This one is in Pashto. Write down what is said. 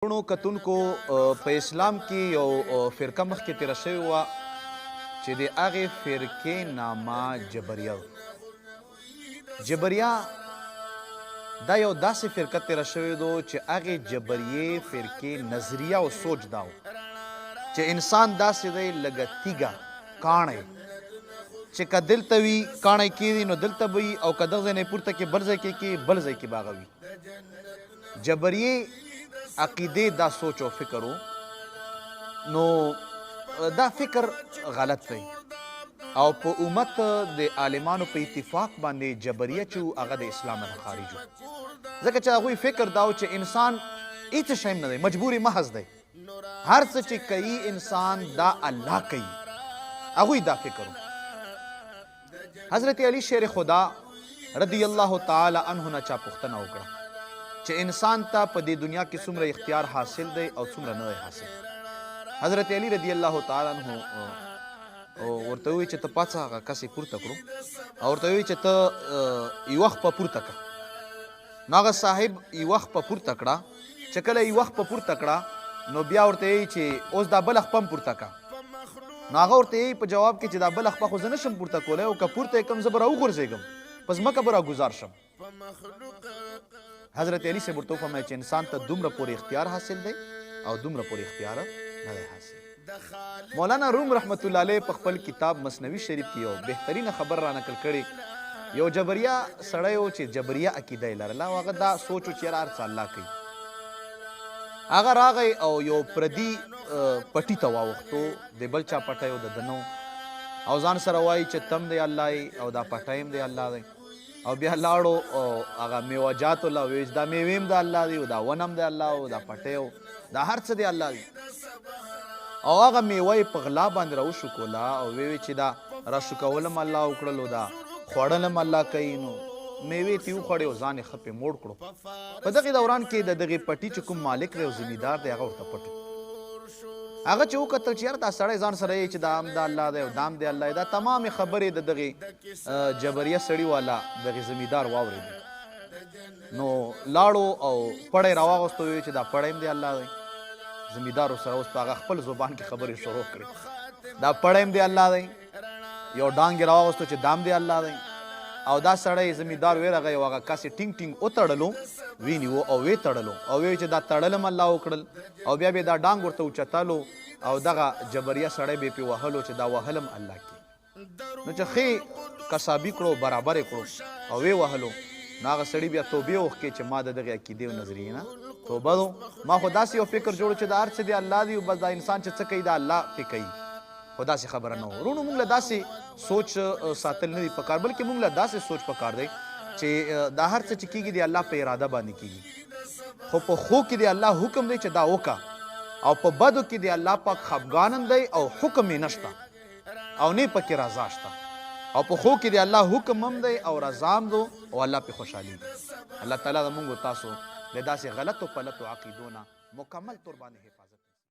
ونو کتونکو په اسلام کې یو فرقه مخکې تېره شوې وه چې د هغې فرقې نامه جبریه جبریه دا یو داسې فرقه تېره شوې ده چې هغې جبریې فرقې نظریه او سوچ دا و چې انسان داسې دی لږه تیږه کاڼی چې که دلته وي کاڼی کېږي نو دلته به وي او که دغه ځای نه یې پورته کړي بل ځای کې کړي بل ځای کې به هغه وي جبریې عقیدې دا سوچ او فکر و نو دا فکر غلط دی او په امت د عالمانو په اتفاق باندې جبریه چې هغه د اسلام نه خارج و ځکه چې هغوی فکر دا و چې انسان هېڅ شی نه دی مجبوري محض دی هر څه چې کوي انسان دا الله کوي هغوی دا فکر و حضرت علی شیر خدا رضی الله تعالی عنه نه چا پوښتنه وکړه چې انسان ته په دې دنیا کې څومره اختیار حاصل دی او څومره نه دی حاصل حضرت علی رضی الله تعالی عنه ورته ووایي چې ته پاڅه هغه کس یې پورته کړو او ورته ووایي چې ته یو وخت په پورته کړه نو هغه صاحب یو وخت په پورته کړه چې کله یو وخت په پورته کړه نو بیا ورته وایي چې اوس دا بله خپه هم پورته کړه نو هغه ورته وایي په جواب کې چې دا بله خپه خو زه نشم پورته کولی او که پورته یې کړم زه به راوغورځېږم په ځمکه به راګزار شم حضرت علی صاحب ورته وفرمیل چې انسان ته دومره پورې اختیار حاصل دی او دومره پورې اختیار نه دی حاصل مولانا روم رحمت الله علیه په خپل کتاب مثنوي شریف کې یو بهترینه خبر را نقل کړی یو جبریه سړی و چې جبریه عقیده یې لرله او هغه دا سوچ و چې یاره هر څه الله کوي هغه راغی او یو پردي پټي ته واوښتو د بل چا پټی و د ده نه او ځان سره وایي چې تم دی الله او دا پټی هم دی الله دی او بیا لاړو او هغه میوه الله ویل دا میوې هم د الله دی او دا ونه هم د الله او دا پټی دا هر څه د الله دی او هغه میوه یې په غلا باندې راوشکوله او ویې چې دا راشکول هم الله وکړل او دا خوړل هم الله کوي نو میوې ترې وخوړې او ځان یې ښه پرې موړ کړو په دغې دوران کې د دغې پټي چې کوم مالک دی او زمیندار دی هغه ورته پټ هغه چې وکتل چې یاره دا سړی ځان سره یې چې دا هم د الله دی او دا هم د الله دی دا تمامې خبرې د دغې جبریه سړي والا دغې زمیندار واورېدې نو لاړو او پړی راواغوستو ویې چې دا پړی هم د الله دی زمیندار سره اوس په هغه خپل زبان کې خبرې شروع کړې دا پړی هم د الله دی یو ډانګ یې راواغوستو چې دا هم د الله دی او دا سړی زمیندار ورغی او هغه کس یې ټینګ ټینګ وتړلو ونیو او ویې تړلو او ویې چې دا تړل هم الله وکړل او بیا به دا ډانګ ورته اوچتلو او دغه جبریه سړی به یې پرې وهلو چې دا وهل هم الله کې نو چې ښې کسابي کړو برابر یې کړو او ویې وهلو نو هغه سړي بیا توبې وښکې چې ما د دغې عقیدې او نظریې نه توبه دو ما خو داسې یو فکر جوړ چې دا هر څه دی الله دی او بس دا انسان چې څه کوي دا الله پې کوي خو داسې خبره نه و وروڼو موږ له داسې سوچ ساتل نه دي پکار بلکې موږ له داسې سوچ پکار دی چې دا هر څه چې کېږي د الله په اراده باندې کېږي خو په ښو کې د الله حکم دی چې دا وکړه او په بدو کې د الله پاک خفګان هم دی او حکم یې نشته او نه پکې رضا شته او په ښو کې د الله حکم هم دی او رضا هم دو او الله پې خوشحالېږي الله تعالی زموږ تاسو له داسې غلطو پلطو عقیدو نه مکمل طور باندې حفاظت